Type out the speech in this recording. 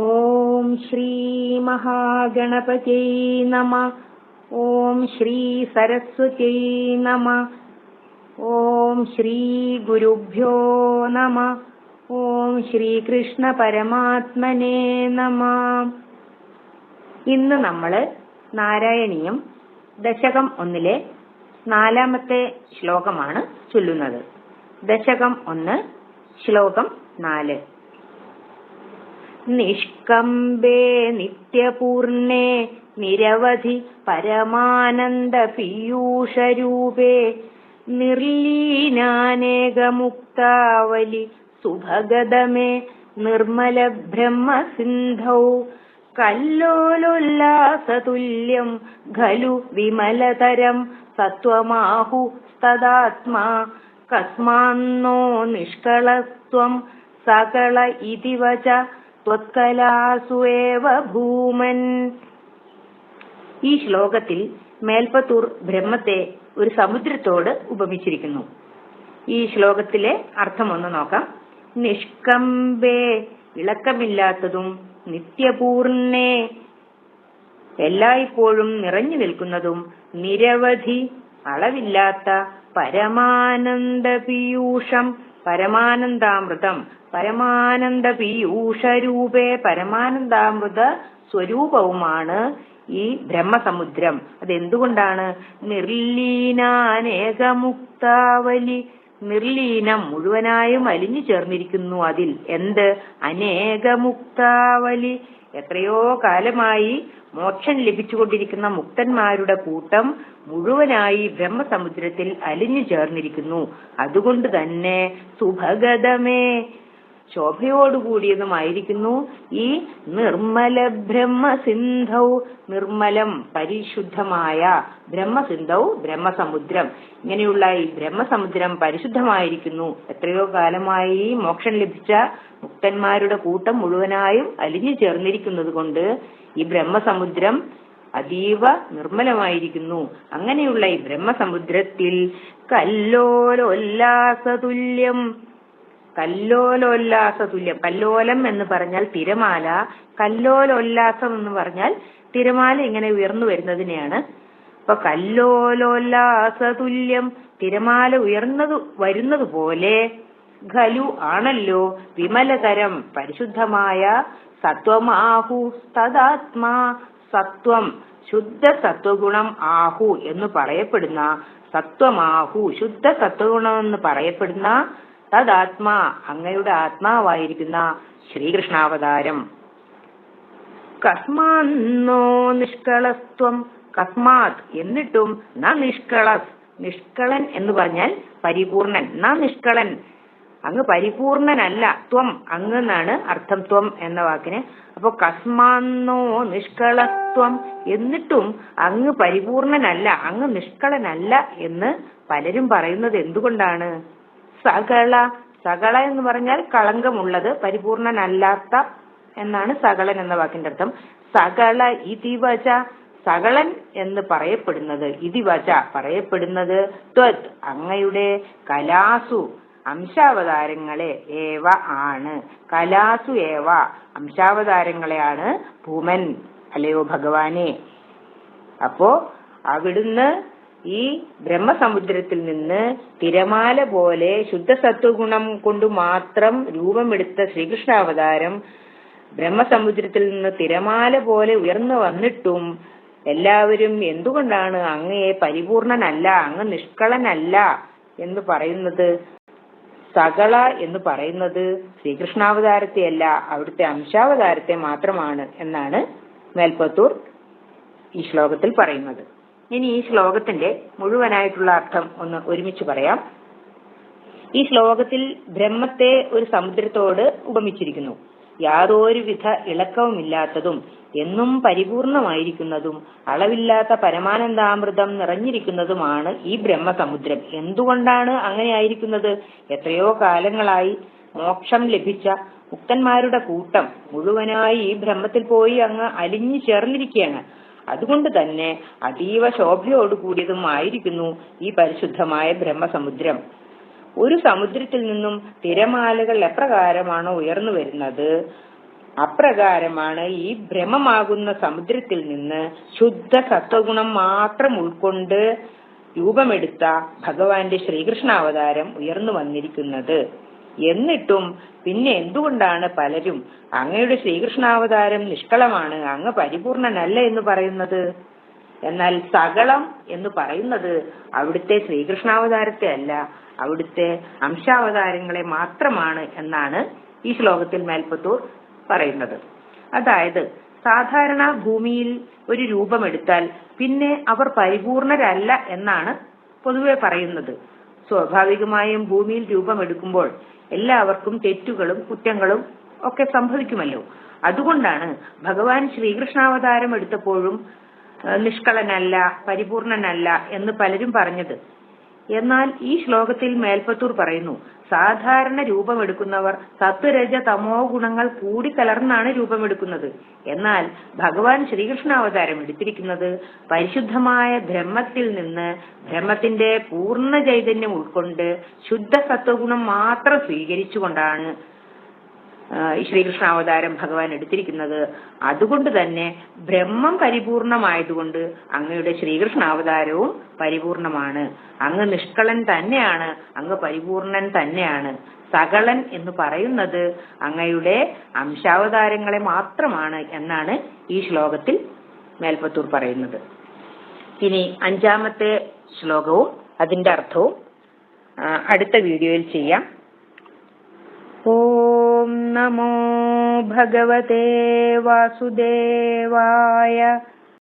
ഓം ശ്രീ മഹാഗണപതേ നമഃ. ഓം ശ്രീ സരസ്വതേ നമഃ. ഓം ശ്രീ ഗുരുഭ്യോ നമഃ. ഓം ശ്രീകൃഷ്ണ പരമാത്മനേ നമഃ. ഇന്ന് നമ്മള് നാരായണീയം ദശകം 1 4-ാമത്തെ ശ്ലോകമാണ് ചൊല്ലുന്നത്. ദശകം 1 ശ്ലോകം 4. നിഷ്കമ്പേ നിത്യപൂർണേ നിരവധി പരമാനന്ദ പീയൂഷരൂപേ നിർലീനാനേകമുക്താവലി സുഭഗതമേ നിർമ്മല ബ്രഹ്മസിന്ധൗ കല്ലോലോല്ലാസതുല്യം ഖലു വിമലതരം സത്വമാഹു തദാത്മാ കസ്മാന്നോ നിഷ്കളസ്ത്വം സകള ഇതി വച ത്വത്കലാസു ഏവ ഭൂമൻ. ഈ ശ്ലോകത്തിൽ മേൽപ്പത്തൂർ ബ്രഹ്മത്തെ ഒരു സമുദ്രത്തോട് ഉപമിച്ചിരിക്കുന്നു. ഈ ശ്ലോകത്തിലെ അർത്ഥം ഒന്ന് നോക്കാം. നിഷ്കമ്പേ ഇളക്കമില്ലാത്തതും നിത്യപൂർണേ എല്ലായ്പ്പോഴും നിറഞ്ഞു നിൽക്കുന്നതും നിരവധി അളവില്ലാത്ത പരമാനന്ദ പീയൂഷം പരമാനന്ദാമൃതം പരമാനന്ദ പീയൂഷരൂപേ പരമാനന്ദാമൃത സ്വരൂപവുമാണ് ഈ ബ്രഹ്മസമുദ്രം. അതെന്തുകൊണ്ടാണ്? നിർലീനാനേകമുക്താവലി നിർലീനം മുഴുവനായും അലിഞ്ഞു ചേർന്നിരിക്കുന്നു അതിൽ. എന്ത്? അനേകമുക്താവലി എത്രയോ കാലമായി മോക്ഷം ലഭിച്ചുകൊണ്ടിരിക്കുന്ന മുക്തന്മാരുടെ കൂട്ടം മുഴുവനായി ബ്രഹ്മസമുദ്രത്തിൽ അലിഞ്ഞു ചേർന്നിരിക്കുന്നു. അതുകൊണ്ട് തന്നെ സുഭഗതമേ ശോഭയോടുകൂടിയതുമായിരിക്കുന്നു ഈ നിർമ്മല ബ്രഹ്മസിന്ധൗ നിർമ്മലം പരിശുദ്ധമായ ബ്രഹ്മസിന്ധൗ ബ്രഹ്മസമുദ്രം. ഇങ്ങനെയുള്ള ഈ ബ്രഹ്മസമുദ്രം പരിശുദ്ധമായിരിക്കുന്നു. എത്രയോ കാലമായി മോക്ഷം ലഭിച്ച മുക്തന്മാരുടെ കൂട്ടം മുഴുവനായും അലിഞ്ഞു ചേർന്നിരിക്കുന്നത് കൊണ്ട് ഈ ബ്രഹ്മസമുദ്രം അതീവ നിർമ്മലമായിരിക്കുന്നു. അങ്ങനെയുള്ള ഈ ബ്രഹ്മസമുദ്രത്തിൽ കല്ലോലോല്ലാസതുല്യം കല്ലോലോല്ലാസതുല്യം കല്ലോലം എന്ന് പറഞ്ഞാൽ തിരമാല, കല്ലോലോല്ലാസം എന്ന് പറഞ്ഞാൽ തിരമാല ഇങ്ങനെ ഉയർന്നു വരുന്നതിനെയാണ്. അപ്പൊ കല്ലോലോല്ലാസതുല്യം തിരമാല വരുന്നത് പോലെ ഖലു ആണല്ലോ വിമലതരം പരിശുദ്ധമായ സത്വമാഹു തദാത്മാ സത്വം ശുദ്ധ സത്വഗുണം ആഹു എന്ന് പറയപ്പെടുന്ന സത്വമാഹു ശുദ്ധ സത്വഗുണം എന്ന് പറയപ്പെടുന്ന തദാത്മാ അങ്ങയുടെ ആത്മാവായിരിക്കുന്ന ശ്രീകൃഷ്ണാവതാരം. കസ്മാന്നോ നിഷ്കളസ്ത്വം കസ്മാത് എന്നിട്ടും ന നിഷ്കളസ് നിഷ്കളൻ എന്ന് പറഞ്ഞാൽ പരിപൂർണൻ. ന നിഷ്കളൻ അങ്ങ് പരിപൂർണനല്ല. ത്വം അങ്ങ് എന്നാണ് അർത്ഥം ത്വം എന്ന വാക്കിന്. അപ്പൊ കസ്മാന്നോ നിഷ്കളസ്ത്വം എന്നിട്ടും അങ്ങ് പരിപൂർണനല്ല, അങ്ങ് നിഷ്കളനല്ല എന്ന് പലരും പറയുന്നത് എന്തുകൊണ്ടാണ്? സകള സകള എന്ന് പറഞ്ഞാൽ കളങ്കമുള്ളത്, പരിപൂർണനല്ലാത്ത എന്നാണ് സകളൻ എന്ന വാക്കിന്റെ അർത്ഥം. സകള ഇതിവച സകളൻ എന്ന് പറയപ്പെടുന്നത് ഇതിവച പറയപ്പെടുന്നത് ത്വത് അങ്ങയുടെ കലാസു അംശാവതാരങ്ങളെ ഏവ ആണ്. കലാസു ഏവ അംശാവതാരങ്ങളെയാണ് ഭൂമൻ അല്ലയോ ഭഗവാനെ. അപ്പോ അവിടുന്ന് ഈ ബ്രഹ്മസമുദ്രത്തിൽ നിന്ന് തിരമാല പോലെ ശുദ്ധസത്വഗുണം കൊണ്ട് മാത്രം രൂപമെടുത്ത ശ്രീകൃഷ്ണാവതാരം ബ്രഹ്മസമുദ്രത്തിൽ നിന്ന് തിരമാല പോലെ ഉയർന്നു വന്നിട്ടും എല്ലാവരും എന്തുകൊണ്ടാണ് അങ്ങയെ പരിപൂർണനല്ല, അങ്ങ് നിഷ്കളനല്ല എന്ന് പറയുന്നത്? സകള എന്ന് പറയുന്നത് ശ്രീകൃഷ്ണാവതാരത്തെയല്ല, അവിടുത്തെ അംശാവതാരത്തെ മാത്രമാണ് എന്നാണ് മേൽപ്പത്തൂർ ഈ ശ്ലോകത്തിൽ പറയുന്നത്. ഇനി ഈ ശ്ലോകത്തിന്റെ മുഴുവനായിട്ടുള്ള അർത്ഥം ഒന്ന് ഒരുമിച്ച് പറയാം. ഈ ശ്ലോകത്തിൽ ബ്രഹ്മത്തെ ഒരു സമുദ്രത്തോട് ഉപമിച്ചിരിക്കുന്നു. യാതൊരുവിധ ഇളക്കവുമില്ലാത്തതും എന്നും പരിപൂർണമായിരിക്കുന്നതും അളവില്ലാത്ത പരമാനന്ദാമൃതം നിറഞ്ഞിരിക്കുന്നതുമാണ് ഈ ബ്രഹ്മസമുദ്രം. എന്തുകൊണ്ടാണ് അങ്ങനെ ആയിരിക്കുന്നത്? എത്രയോ കാലങ്ങളായി മോക്ഷം ലഭിച്ച മുക്തന്മാരുടെ കൂട്ടം മുഴുവനായി ഈ ബ്രഹ്മത്തിൽ പോയി അങ്ങ് അലിഞ്ഞു ചേർന്നിരിക്കുകയാണ്. അതുകൊണ്ട് തന്നെ അതീവ ശോഭയോടുകൂടിയതുമായിരിക്കുന്നു ഈ പരിശുദ്ധമായ ബ്രഹ്മസമുദ്രം. ഒരു സമുദ്രത്തിൽ നിന്നും തിരമാലകൾ എപ്രകാരമാണോ ഉയർന്നു വരുന്നത്, അപ്രകാരമാണ് ഈ ഭ്രമമാകുന്ന സമുദ്രത്തിൽ നിന്ന് ശുദ്ധ സത്വഗുണം മാത്രം ഉൾക്കൊണ്ട് രൂപമെടുത്ത ഭഗവാന്റെ ശ്രീകൃഷ്ണാവതാരം ഉയർന്നു വന്നിരിക്കുന്നത്. എന്നിട്ടും പിന്നെ എന്തുകൊണ്ടാണ് പലരും അങ്ങയുടെ ശ്രീകൃഷ്ണാവതാരം നിഷ്കളമാണ്, അങ്ങ് പരിപൂർണനല്ല എന്ന് പറയുന്നത്? എന്നാൽ സകളം എന്ന് പറയുന്നത് അവിടുത്തെ ശ്രീകൃഷ്ണാവതാരത്തെ അല്ല, അവിടുത്തെ അംശാവതാരങ്ങളെ മാത്രമാണ് എന്നാണ് ഈ ശ്ലോകത്തിൽ മേൽപ്പത്തൂർ പറയുന്നത്. അതായത് സാധാരണ ഭൂമിയിൽ ഒരു രൂപമെടുത്താൽ പിന്നെ അവർ പരിപൂർണരല്ല എന്നാണ് പൊതുവെ പറയുന്നത്. സ്വാഭാവികമായും ഭൂമിയിൽ രൂപമെടുക്കുമ്പോൾ എല്ലാവർക്കും തെറ്റുകളും കുറ്റങ്ങളും ഒക്കെ സംഭവിക്കുമല്ലോ. അതുകൊണ്ടാണ് ഭഗവാൻ ശ്രീകൃഷ്ണാവതാരം എടുത്തപ്പോഴും നിഷ്കളനല്ല, പരിപൂർണനല്ല എന്ന് പലരും പറഞ്ഞത്. എന്നാൽ ഈ ശ്ലോകത്തിൽ മേൽപ്പത്തൂർ പറയുന്നു, സാധാരണ രൂപമെടുക്കുന്നവർ സത്വരജ തമോ ഗുണങ്ങൾ കൂടിക്കലർന്നാണ് രൂപമെടുക്കുന്നത്. എന്നാൽ ഭഗവാൻ ശ്രീകൃഷ്ണാവതാരം എടുത്തിരിക്കുന്നത് പരിശുദ്ധമായ ബ്രഹ്മത്തിൽ നിന്ന് ബ്രഹ്മത്തിന്റെ പൂർണ്ണ ചൈതന്യം ഉൾക്കൊണ്ട് ശുദ്ധ സത്വഗുണം മാത്രം സ്വീകരിച്ചുകൊണ്ടാണ് ശ്രീകൃഷ്ണാവതാരം ഭഗവാൻ എടുത്തിരിക്കുന്നത്. അതുകൊണ്ട് തന്നെ ബ്രഹ്മം പരിപൂർണമായതുകൊണ്ട് അങ്ങയുടെ ശ്രീകൃഷ്ണാവതാരവും പരിപൂർണമാണ്. അങ്ങ് നിഷ്കളൻ തന്നെയാണ്, അങ്ങ് പരിപൂർണൻ തന്നെയാണ്. സകളൻ എന്ന് പറയുന്നത് അങ്ങയുടെ അംശാവതാരങ്ങളെ മാത്രമാണ് എന്നാണ് ഈ ശ്ലോകത്തിൽ മേൽപ്പത്തൂർ പറയുന്നത്. ഇനി 5-ാമത്തെ ശ്ലോകവും അതിന്റെ അർത്ഥവും അടുത്ത വീഡിയോയിൽ ചെയ്യാം. ഓം നമോ ഭഗവതേ വാസുദേവായ.